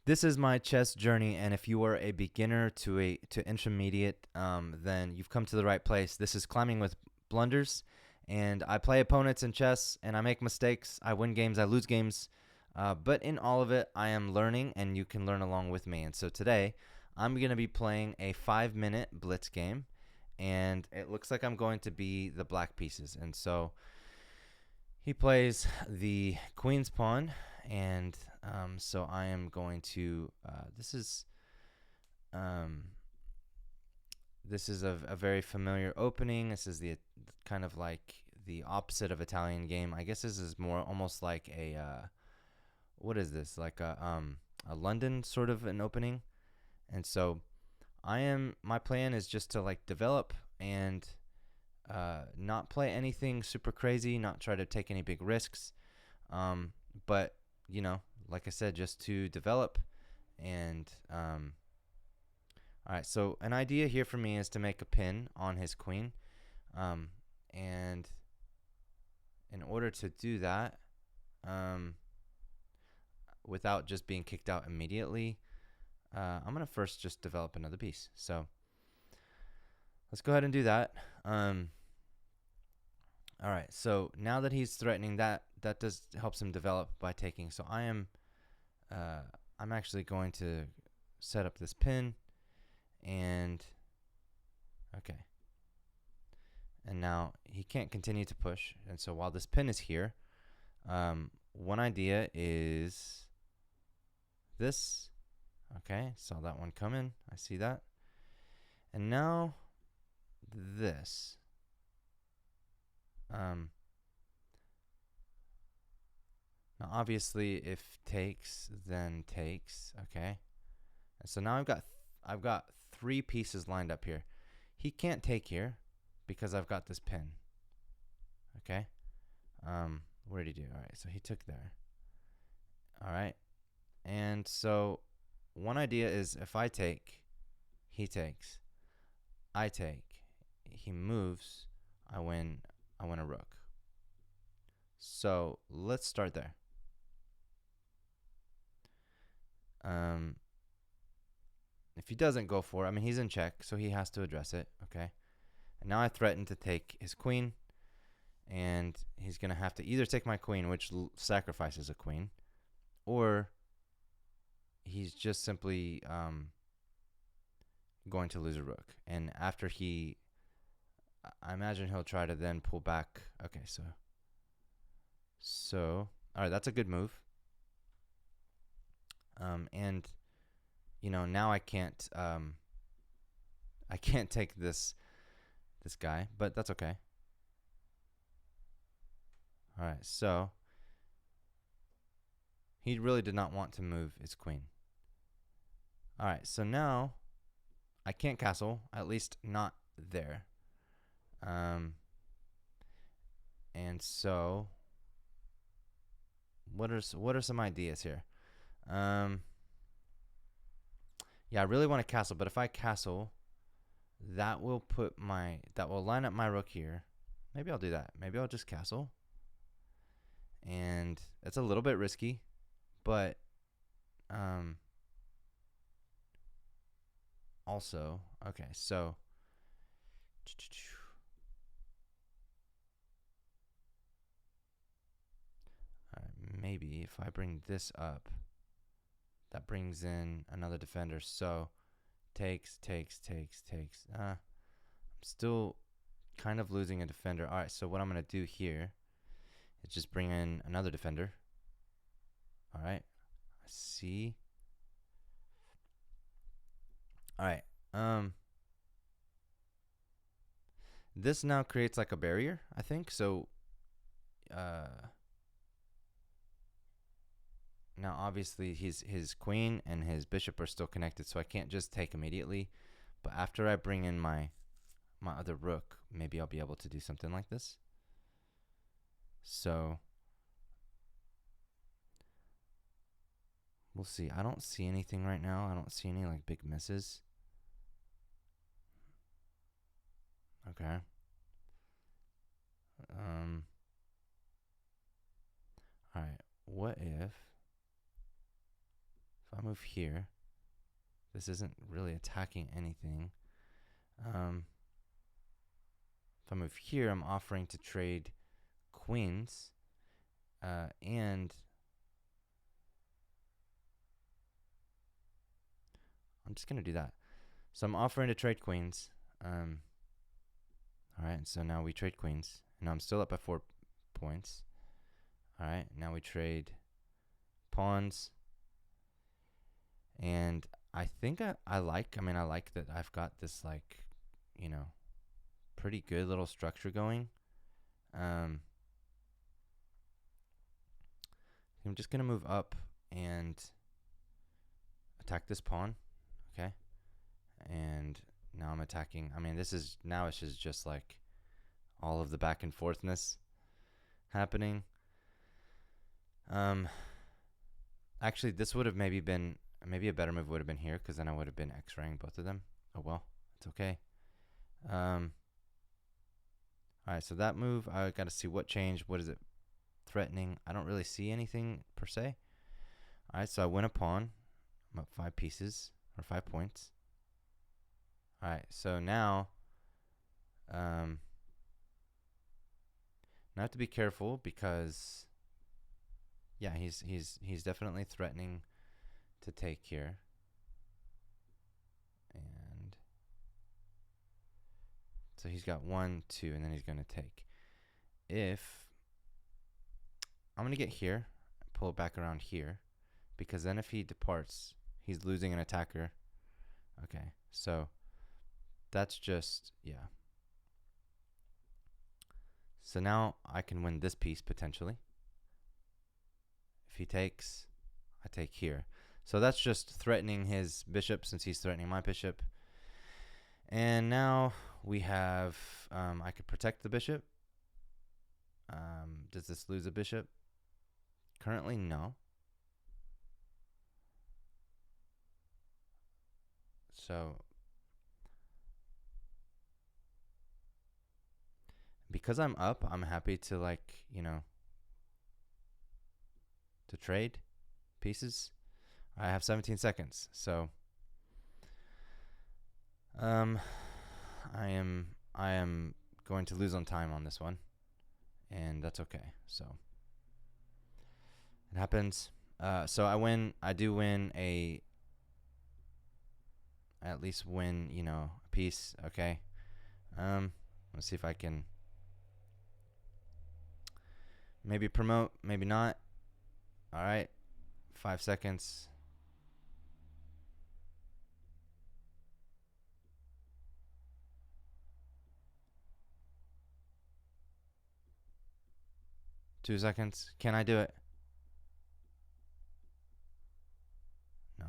This is my chess journey, and if you are a beginner to intermediate, then you've come to the right place. This is Climbing with Blunders, and I play opponents in chess, and I make mistakes. I win games, I lose games, but in all of it, I am learning, and you can learn along with me. And so today, I'm going to be playing a 5-minute Blitz game, and it looks like I'm going to be the black pieces. And so he plays the queen's pawn, and so I am going to. This is a very familiar opening. This is the kind of like the opposite of Italian game. I guess this is more almost like a what is this? Like a London sort of an opening. And so my plan is just to like develop and not play anything super crazy, not try to take any big risks. But like I said, just to develop. And all right, so an idea here for me is to make a pin on his queen, and in order to do that, without just being kicked out immediately, I'm gonna first just develop another piece. So let's go ahead and do that. All right, so now that he's threatening that does helps him develop by taking. So I'm actually going to set up this pin, and okay. And now he can't continue to push, and so while this pin is here, one idea is this. Okay, saw that one coming. I see that. And now this. Now obviously if takes, then takes. Okay. And so now I've got 3 pieces lined up here. He can't take here because I've got this pin. Okay. What did he do? All right, so he took there. All right. And so one idea is if I take, he takes. I take, he moves, I win a rook. So let's start there. If he doesn't go for it, I mean, he's in check, so he has to address it, okay? And now I threaten to take his queen, and he's going to have to either take my queen, which sacrifices a queen, or he's just simply going to lose a rook. And after I imagine he'll try to then pull back. Okay, so all right, that's a good move. And now I can't take this guy, but that's okay. All right, so he really did not want to move his queen. All right, so now I can't castle, at least not there. And so what are some ideas here? Yeah, I really want to castle, but if I castle, that will line up my rook here. Maybe I'll do that. Maybe I'll just castle. And it's a little bit risky, but also, okay, so maybe if I bring this up, that brings in another defender. So takes. I'm still kind of losing a defender. All right, so what I'm going to do here is just bring in another defender. All right, I see. All right, this now creates like a barrier, I think. So now obviously his queen and his bishop are still connected, so I can't just take immediately. But after I bring in my other rook, maybe I'll be able to do something like this. So we'll see. I don't see anything right now. I don't see any like big misses. Okay. All right. What if I move here, this isn't really attacking anything. If I move here, I'm offering to trade queens, and I'm just going to do that. So I'm offering to trade queens. All right, so now we trade queens. And I'm still up by 4 points. All right, now we trade pawns. And I think I like that I've got this, like, you know, pretty good little structure going. I'm just going to move up and attack this pawn. Okay. And now I'm attacking. I mean, this is now it's just like all of the back and forthness happening. Actually, this would have maybe a better move would have been here, because then I would have been X-raying both of them. Oh well, it's okay. All right, so that move, I got to see what changed. What is it threatening? I don't really see anything per se. All right, so I win a pawn. I'm up 5 pieces, or 5 points. All right, so now I have to be careful, because yeah, he's definitely threatening to take here. And so he's got 1, 2, and then he's going to take. If I'm going to get here, pull it back around here, because then if he departs, he's losing an attacker. Okay, so that's just, yeah. So now I can win this piece potentially. If he takes, I take here. So that's just threatening his bishop, since he's threatening my bishop. And now we have, I could protect the bishop. Does this lose a bishop? Currently, no. So because I'm up, I'm happy to, like, you know, to trade pieces. I have 17 seconds, so I am going to lose on time on this one, and that's okay. So it happens. So I do win at least win, you know, a piece. Okay. Let's see if I can maybe promote, maybe not. All right, 5 seconds. Two seconds. Can I do it? No.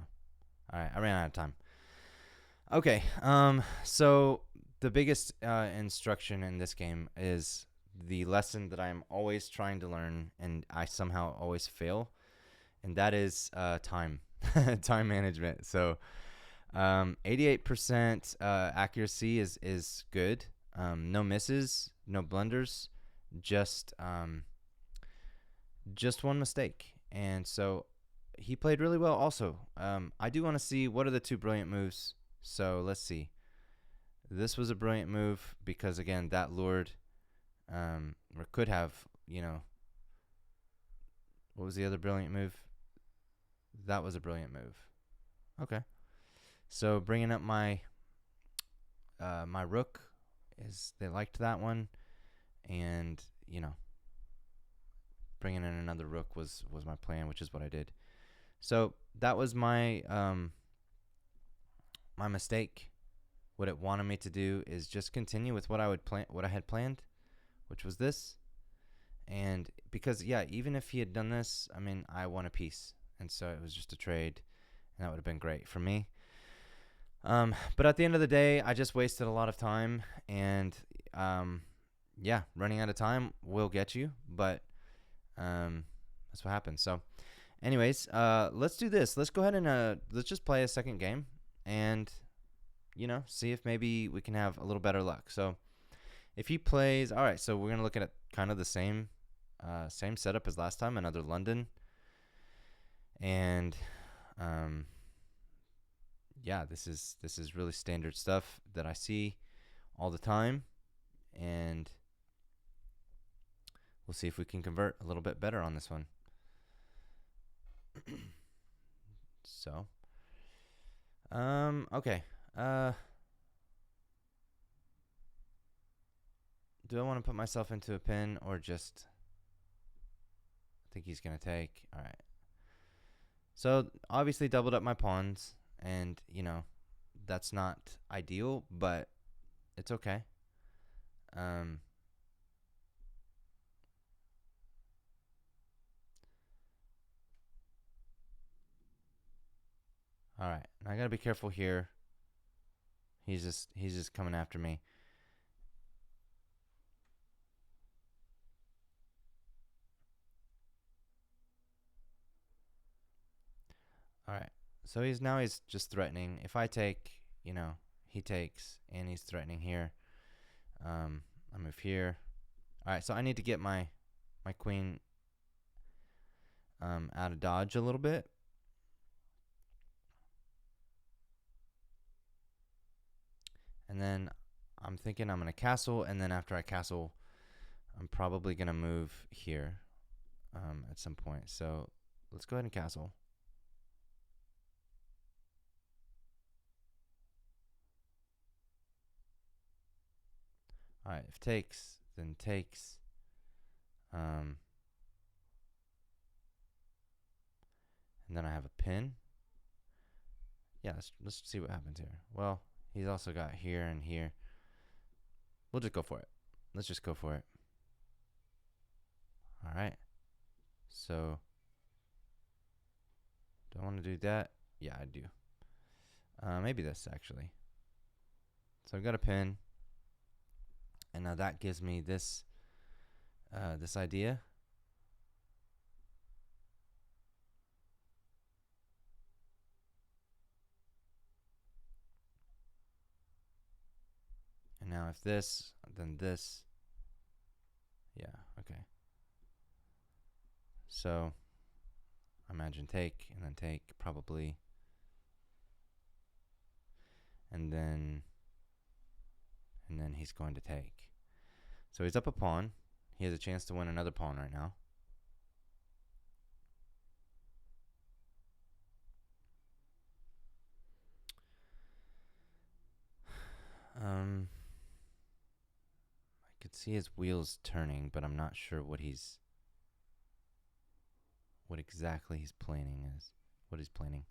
All right, I ran out of time. Okay. So the biggest instruction in this game is the lesson that I'm always trying to learn, and I somehow always fail, and that is time, time management. So 88% accuracy is good. No misses, no blunders, just one mistake. And so he played really well also. I do want to see what are the 2 brilliant moves. So let's see. This was a brilliant move, because again, that lured, or could have, you know, what was the other brilliant move? That was a brilliant move. Okay. So bringing up my my rook, they liked that one, and, you know, bringing in another rook was my plan, which is what I did. So that was my my mistake. What it wanted me to do is just continue with what I had planned, which was this. And because, yeah, even if he had done this, I mean, I won a piece, and so it was just a trade, and that would have been great for me. But at the end of the day, I just wasted a lot of time, and yeah, running out of time will get you, but that's what happens. So anyways, let's do this. Let's go ahead and let's just play a second game, and, you know, see if maybe we can have a little better luck. So if he plays, all right, so we're gonna look at kind of the same setup as last time, another London, and Um, yeah, this is really standard stuff that I see all the time, and we'll see if we can convert a little bit better on this one. So, okay. Do I want to put myself into a pin or just? I think he's gonna take. All right. So obviously doubled up my pawns, and that's not ideal, but it's okay. Um. All right. I gotta be careful here. He's just coming after me. All right. So he's just threatening. If I take, he takes, and he's threatening here. I move here. All right. So I need to get my queen out of dodge a little bit. And then I'm thinking I'm gonna castle, and then after I castle, I'm probably gonna move here at some point. So let's go ahead and castle. All right, if takes, then takes. And then I have a pin. Yeah, let's see what happens here. Well, he's also got here and here. We'll just go for it. Let's just go for it. All right. So, do I want to do that? Yeah, I do. Maybe this actually. So I've got a pin, and now that gives me this this idea. And now if this, then this. Yeah, okay. So imagine take, and then take, probably. And then he's going to take. So he's up a pawn. He has a chance to win another pawn right now. I could see his wheels turning, but I'm not sure what exactly he's planning is. What he's planning.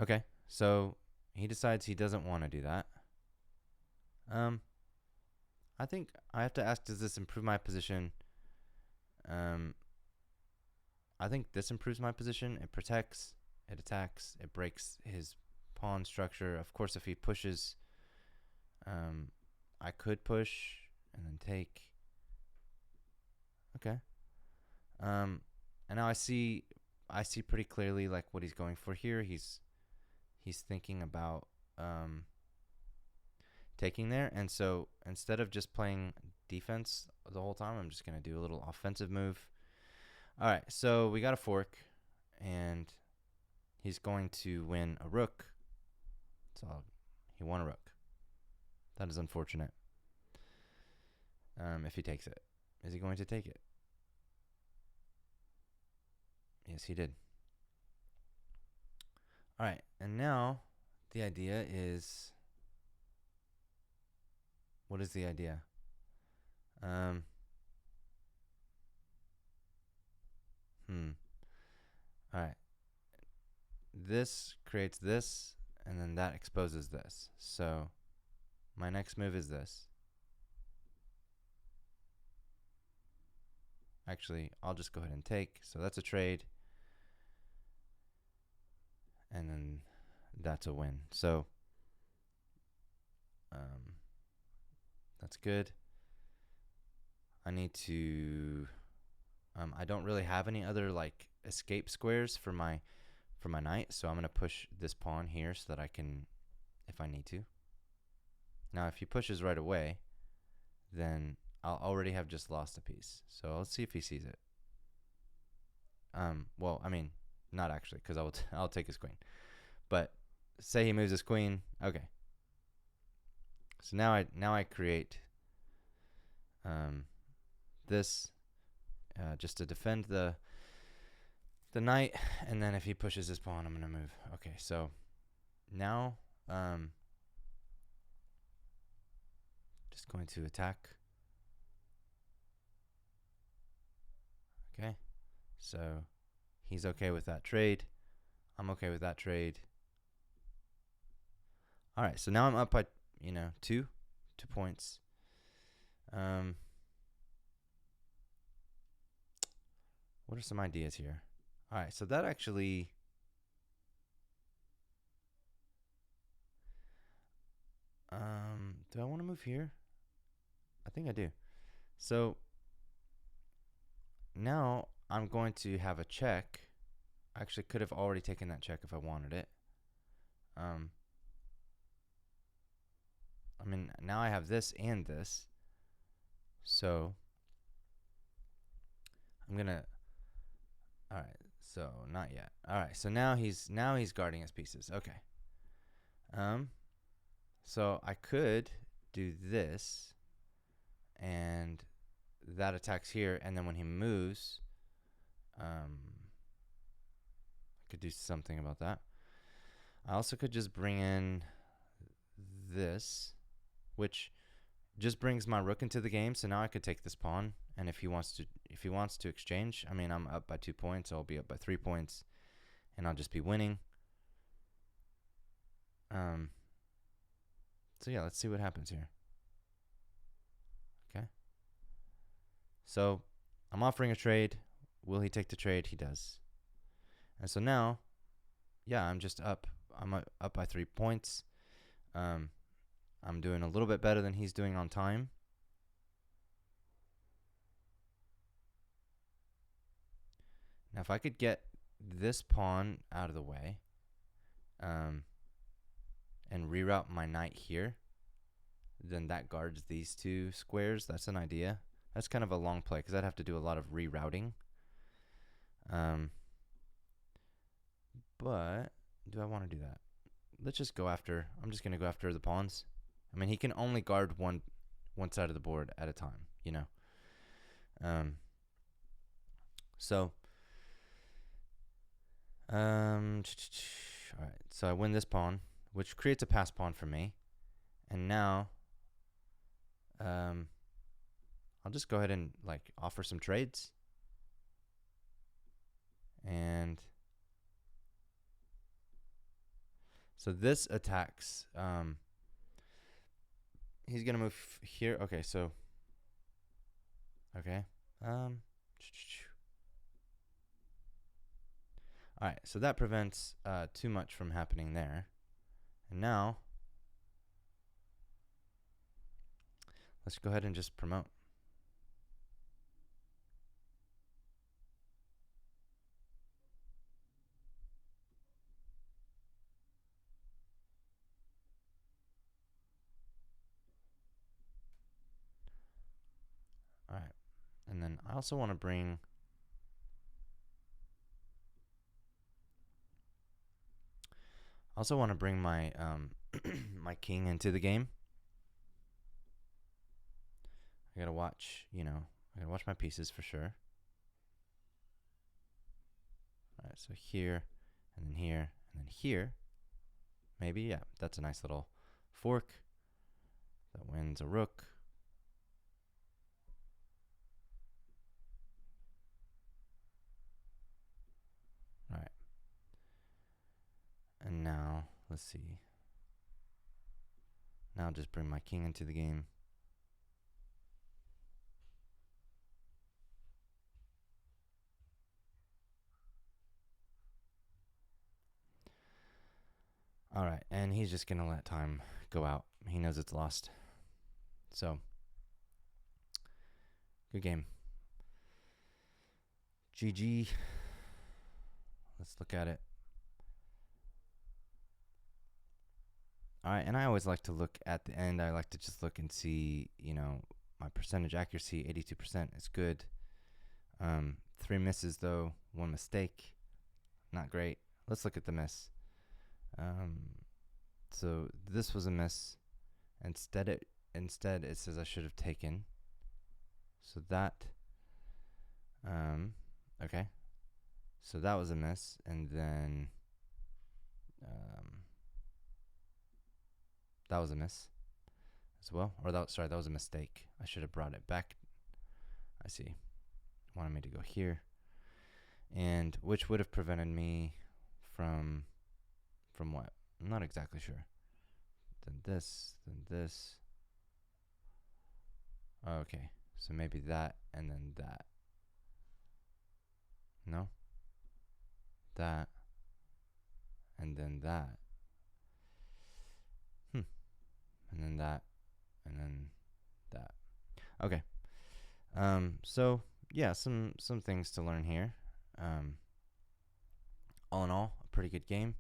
Okay, so he decides he doesn't want to do that. I think I have to ask, does this improve my position? I think this improves my position. It protects, it attacks, it breaks his pawn structure. Of course, if he pushes, I could push and then take. Okay. And now I see pretty clearly like what he's going for here. He's thinking about taking there, and so instead of just playing defense the whole time, I'm just gonna do a little offensive move. All right, so we got a fork, and he's going to win a rook. So he won a rook. That is unfortunate. If he takes it, is he going to take it? Yes, he did. All right, and now the idea is, what is the idea? All right. This creates this, and then that exposes this. So my next move is this. Actually, I'll just go ahead and take. So that's a trade. And then that's a win. So that's good. I need to I don't really have any other like escape squares for my knight, so I'm going to push this pawn here so that I can, if I need to. Now if he pushes right away, then I'll already have just lost a piece. So let's see if he sees it. Well, I mean, not actually, because I'll take his queen. But say he moves his queen. Okay. So now I create this just to defend the knight, and then if he pushes his pawn, I'm gonna move. Okay, so now just going to attack. Okay, so he's okay with that trade. I'm okay with that trade. All right, so now I'm up by 2 points. What are some ideas here? All right, so that actually do I want to move here? I think I do. So now I'm going to have a check. I actually could have already taken that check if I wanted it. I mean, now I have this and this. So I'm gonna. All right. So not yet. All right. So now he's guarding his pieces. Okay. So I could do this, and that attacks here, and then when he moves, I could do something about that. I also could just bring in this, which just brings my rook into the game. So now I could take this pawn, and if he wants to exchange, I mean, I'm up by 2 points. I'll be up by 3 points, and I'll just be winning. So yeah, let's see what happens here. Okay. So I'm offering a trade. Will he take the trade? He does. And so now, yeah, I'm just up. I'm up by 3 points. I'm doing a little bit better than he's doing on time. Now, if I could get this pawn out of the way, and reroute my knight here, then that guards these 2 squares. That's an idea. That's kind of a long play because I'd have to do a lot of rerouting. But do I want to do that? Let's just go after. I'm just gonna go after the pawns. I mean, he can only guard one side of the board at a time, So, all right. So I win this pawn, which creates a pass pawn for me, and now, I'll just go ahead and offer some trades, and so this attacks. He's gonna move here. Okay, so okay. All right, so that prevents too much from happening there. And now, let's go ahead and just promote. All right, and then I also want to bring my my king into the game. I gotta watch, I gotta watch my pieces for sure. All right, so here, and then here, and then here. Maybe, yeah, that's a nice little fork that wins a rook. All right. And now, let's see. Now I'll just bring my king into the game. All right, and he's just going to let time go out. He knows it's lost. So, good game. GG. Let's look at it. All right, and I always like to look at the end. I like to just look and see, my percentage accuracy, 82% is good. 3 misses, though, 1 mistake. not great. Let's look at the miss. So this was a miss. Instead it says I should have taken. So that, okay. So that was a miss, and then that was a miss as well. Or that was a mistake. I should have brought it back. I see. Wanted me to go here, and which would have prevented me from what? I'm not exactly sure. Then this. Okay, so maybe that, and then that. No? That, and then that. And then that, and then that. Okay. So yeah, some things to learn here. All in all, a pretty good game.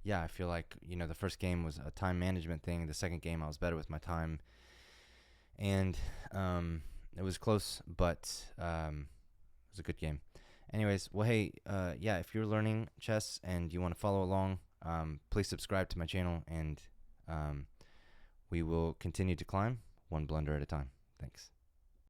Yeah, I feel like, the first game was a time management thing. The second game, I was better with my time, and it was close, but it was a good game. Anyways, well, hey, yeah, if you're learning chess and you want to follow along, please subscribe to my channel, and we will continue to climb one blunder at a time. Thanks.